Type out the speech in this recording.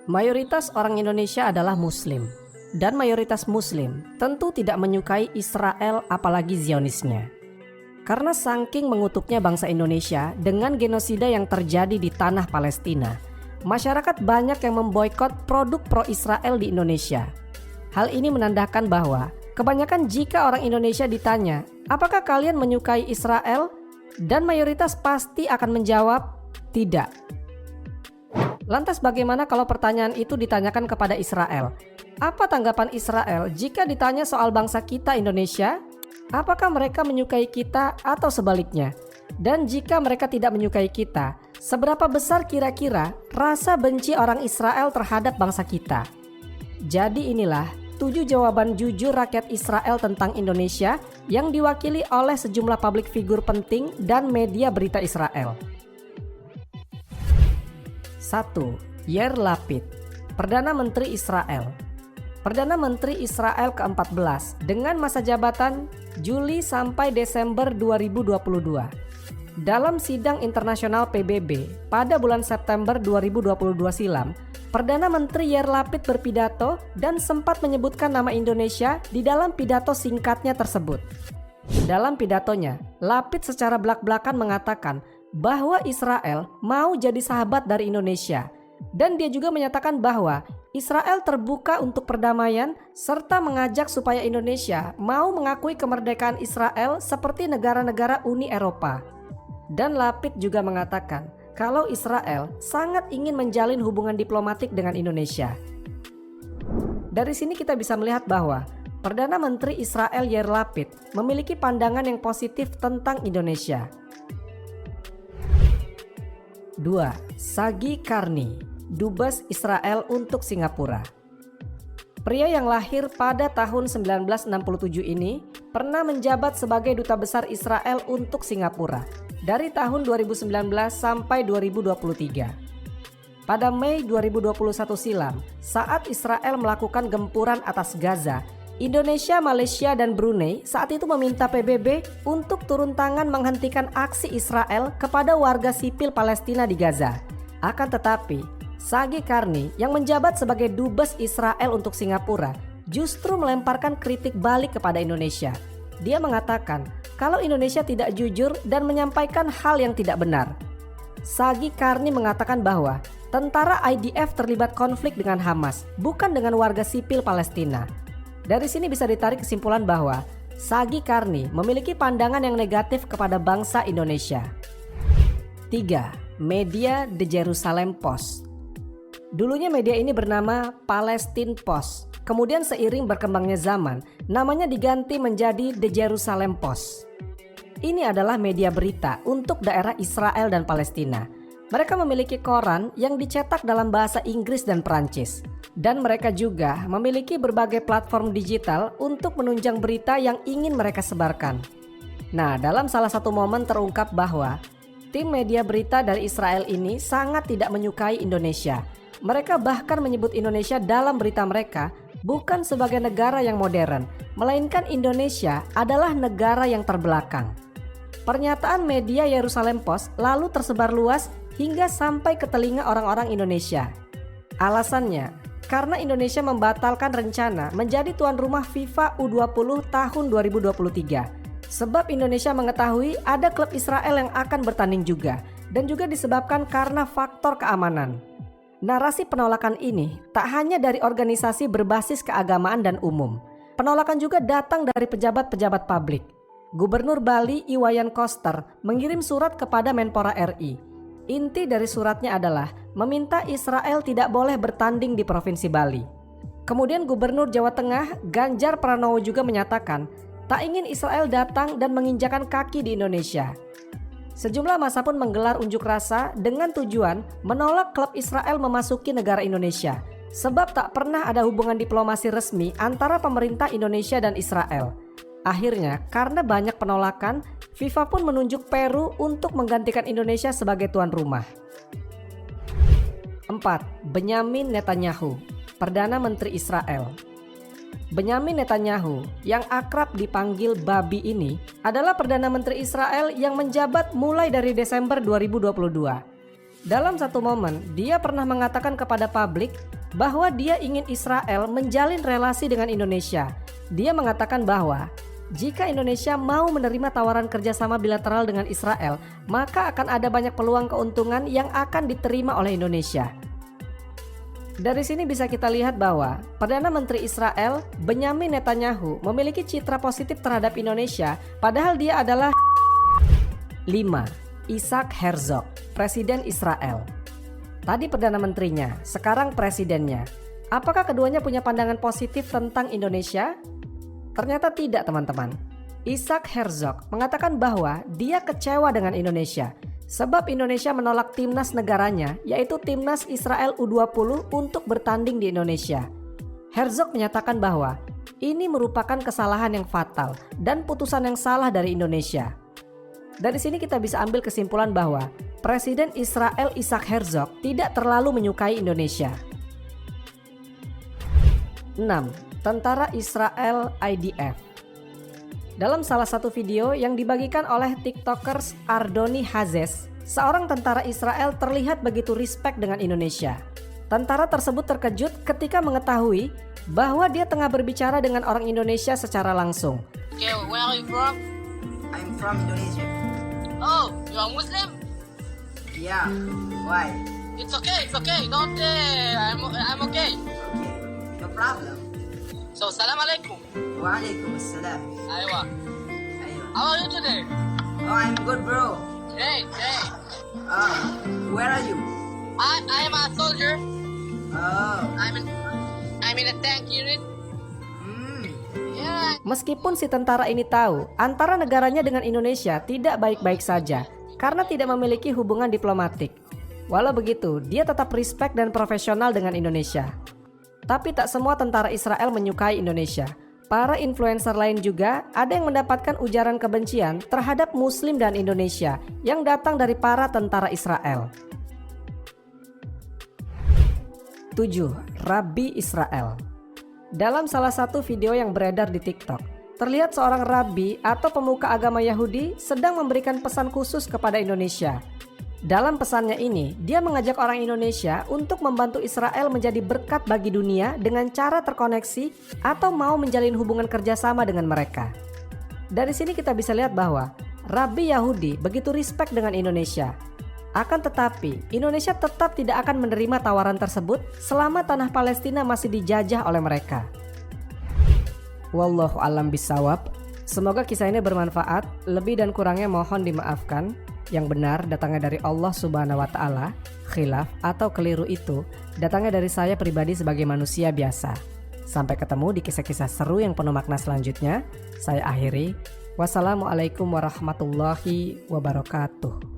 Mayoritas orang Indonesia adalah Muslim, dan mayoritas Muslim tentu tidak menyukai Israel apalagi Zionisnya. Karena saking mengutuknya bangsa Indonesia dengan genosida yang terjadi di tanah Palestina, masyarakat banyak yang memboikot produk pro-Israel di Indonesia. Hal ini menandakan bahwa kebanyakan jika orang Indonesia ditanya, apakah kalian menyukai Israel? Dan mayoritas pasti akan menjawab, tidak. Lantas bagaimana kalau pertanyaan itu ditanyakan kepada Israel? Apa tanggapan Israel jika ditanya soal bangsa kita Indonesia? Apakah mereka menyukai kita atau sebaliknya? Dan jika mereka tidak menyukai kita, seberapa besar kira-kira rasa benci orang Israel terhadap bangsa kita? Jadi inilah 7 jawaban jujur rakyat Israel tentang Indonesia yang diwakili oleh sejumlah publik figur penting dan media berita Israel. 1. Yair Lapid, Perdana Menteri Israel. Perdana Menteri Israel ke-14 dengan masa jabatan Juli sampai Desember 2022. Dalam sidang internasional PBB pada bulan September 2022 silam, Perdana Menteri Yair Lapid berpidato dan sempat menyebutkan nama Indonesia di dalam pidato singkatnya tersebut. Dalam pidatonya, Lapid secara belak-belakan mengatakan bahwa Israel mau jadi sahabat dari Indonesia, dan dia juga menyatakan bahwa Israel terbuka untuk perdamaian serta mengajak supaya Indonesia mau mengakui kemerdekaan Israel seperti negara-negara Uni Eropa. Dan Lapid juga mengatakan kalau Israel sangat ingin menjalin hubungan diplomatik dengan Indonesia. Dari sini kita bisa melihat bahwa Perdana Menteri Israel Yair Lapid memiliki pandangan yang positif tentang Indonesia. 2. Sagi Karni, Dubes Israel untuk Singapura. Pria yang lahir pada tahun 1967 ini pernah menjabat sebagai Duta Besar Israel untuk Singapura dari tahun 2019 sampai 2023. Pada Mei 2021 silam, saat Israel melakukan gempuran atas Gaza, Indonesia, Malaysia, dan Brunei saat itu meminta PBB untuk turun tangan menghentikan aksi Israel kepada warga sipil Palestina di Gaza. Akan tetapi, Sagi Karni yang menjabat sebagai Dubes Israel untuk Singapura justru melemparkan kritik balik kepada Indonesia. Dia mengatakan kalau Indonesia tidak jujur dan menyampaikan hal yang tidak benar. Sagi Karni mengatakan bahwa tentara IDF terlibat konflik dengan Hamas, bukan dengan warga sipil Palestina. Dari sini bisa ditarik kesimpulan bahwa Sagi Karni memiliki pandangan yang negatif kepada bangsa Indonesia. 3. Media The Jerusalem Post. Dulunya media ini bernama Palestine Post. Kemudian seiring berkembangnya zaman, namanya diganti menjadi The Jerusalem Post. Ini adalah media berita untuk daerah Israel dan Palestina. Mereka memiliki koran yang dicetak dalam bahasa Inggris dan Perancis. Dan mereka juga memiliki berbagai platform digital untuk menunjang berita yang ingin mereka sebarkan. Nah, dalam salah satu momen terungkap bahwa tim media berita dari Israel ini sangat tidak menyukai Indonesia. Mereka bahkan menyebut Indonesia dalam berita mereka bukan sebagai negara yang modern, melainkan Indonesia adalah negara yang terbelakang. Pernyataan media Jerusalem Post lalu tersebar luas hingga sampai ke telinga orang-orang Indonesia. Alasannya, karena Indonesia membatalkan rencana menjadi tuan rumah FIFA U20 tahun 2023. Sebab Indonesia mengetahui ada klub Israel yang akan bertanding juga, dan juga disebabkan karena faktor keamanan. Narasi penolakan ini tak hanya dari organisasi berbasis keagamaan dan umum. Penolakan juga datang dari pejabat-pejabat publik. Gubernur Bali Iwayan Koster mengirim surat kepada Menpora RI. Inti dari suratnya adalah meminta Israel tidak boleh bertanding di Provinsi Bali. Kemudian Gubernur Jawa Tengah Ganjar Pranowo juga menyatakan tak ingin Israel datang dan menginjakan kaki di Indonesia. Sejumlah massa pun menggelar unjuk rasa dengan tujuan menolak klub Israel memasuki negara Indonesia, sebab tak pernah ada hubungan diplomasi resmi antara pemerintah Indonesia dan Israel. Akhirnya, karena banyak penolakan, FIFA pun menunjuk Peru untuk menggantikan Indonesia sebagai tuan rumah. 4. Benyamin Netanyahu, Perdana Menteri Israel. Benyamin Netanyahu yang akrab dipanggil Babi ini adalah Perdana Menteri Israel yang menjabat mulai dari Desember 2022. Dalam satu momen, dia pernah mengatakan kepada publik bahwa dia ingin Israel menjalin relasi dengan Indonesia. Dia mengatakan bahwa jika Indonesia mau menerima tawaran kerjasama bilateral dengan Israel, maka akan ada banyak peluang keuntungan yang akan diterima oleh Indonesia. Dari sini bisa kita lihat bahwa Perdana Menteri Israel, Benyamin Netanyahu, memiliki citra positif terhadap Indonesia, padahal dia adalah 5. Isaac Herzog, Presiden Israel. Tadi Perdana Menterinya, sekarang Presidennya. Apakah keduanya punya pandangan positif tentang Indonesia? Ternyata tidak, teman-teman. Isaac Herzog mengatakan bahwa dia kecewa dengan Indonesia sebab Indonesia menolak timnas negaranya, yaitu timnas Israel U20 untuk bertanding di Indonesia. Herzog menyatakan bahwa ini merupakan kesalahan yang fatal dan putusan yang salah dari Indonesia. Dari sini kita bisa ambil kesimpulan bahwa Presiden Israel Isaac Herzog tidak terlalu menyukai Indonesia. 6. Tentara Israel IDF. Dalam salah satu video yang dibagikan oleh TikTokers Ardoni Hazes, seorang tentara Israel terlihat begitu respect dengan Indonesia. Tentara tersebut terkejut ketika mengetahui bahwa dia tengah berbicara dengan orang Indonesia secara langsung. Okay, where are you from? I'm from Indonesia. Oh, you are Muslim? Yeah. Why? It's okay. Don't. I'm okay. Okay. No problem. So, salam alaikum. Walaikum assalam. Aywa. Aywa. How are you today? Oh, I'm good, bro. Great. Where are you? I am a soldier. Oh. I'm in a tank unit. Yeah. Meskipun si tentara ini tahu antara negaranya dengan Indonesia tidak baik-baik saja karena tidak memiliki hubungan diplomatik. Walau begitu, dia tetap respect dan profesional dengan Indonesia. Tapi tak semua tentara Israel menyukai Indonesia. Para influencer lain juga ada yang mendapatkan ujaran kebencian terhadap Muslim dan Indonesia yang datang dari para tentara Israel. 7. Rabi Israel. Dalam salah satu video yang beredar di TikTok, terlihat seorang rabi atau pemuka agama Yahudi sedang memberikan pesan khusus kepada Indonesia. Dalam pesannya ini, dia mengajak orang Indonesia untuk membantu Israel menjadi berkat bagi dunia dengan cara terkoneksi atau mau menjalin hubungan kerjasama dengan mereka. Dari sini kita bisa lihat bahwa Rabi Yahudi begitu respect dengan Indonesia. Akan tetapi, Indonesia tetap tidak akan menerima tawaran tersebut selama tanah Palestina masih dijajah oleh mereka. Wallahu a'lam bishawab. Semoga kisah ini bermanfaat. Lebih dan kurangnya mohon dimaafkan. Yang benar datangnya dari Allah Subhanahu wa Ta'ala. Khilaf atau keliru itu datangnya dari saya pribadi sebagai manusia biasa. Sampai ketemu di kisah-kisah seru yang penuh makna selanjutnya. Saya akhiri. Wassalamualaikum warahmatullahi wabarakatuh.